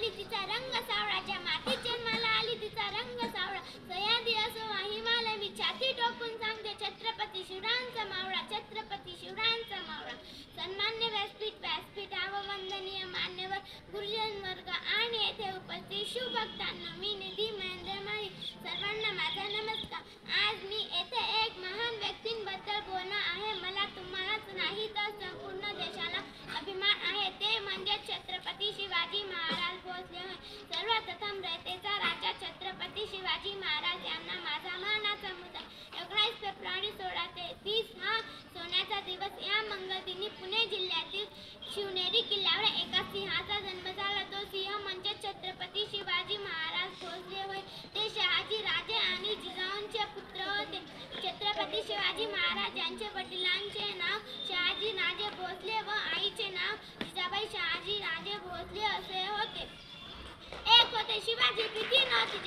आली तिचा रंग सावळाच्या मातीत जन्माला आली तिचा रंग सावळा सह्याद्री असो वा हिमालय मी छाती टोकून सांगते छत्रपती शिवरायांचा मावळा छत्रपती शिवरायांचा मावळा सन्मान्य व्यासपीठ वंदनीय मान्यवर गुरुजन वर्ग आणि येथे उपस्थित शिवभक्तांना मी निधी महेंद्र माळी सर्वांना माझा नमस्कार। आज मी येथे एक महान व्यक्तींबद्दल बोलणार आहे। मला तुम्हालाच नाही तर संपूर्ण देशाला अभिमान आहे ते म्हणजे छत्रपती शिवाजी महाराज भोसले होय। सर्वप्रथम रयतेचा राजा छत्रपती शिवाजी महाराज यांना माझा मानाचा मुद्दा। 19 फेब्रुवारी 1633 हा सोन्याचा दिवस। या मंगळदिनी पुणे जिल्ह्यातील शिवनेरी किल्ल्यावर एका सिंहाचा जन्म झाला। तो सिंह म्हणजे छत्रपती शिवाजी महाराज भोसले होय। ते शहाजी राजे आणि जिजाऊंचे पुत्र होते। छत्रपती शिवाजी महाराज यांचे वडिलांचे नाव शहाजी राजे भोसले व आईचे नाव जिजाबाई शहाजी राजे भोसले असे होते। एक होते शिवाजी, प्रीती नव्हती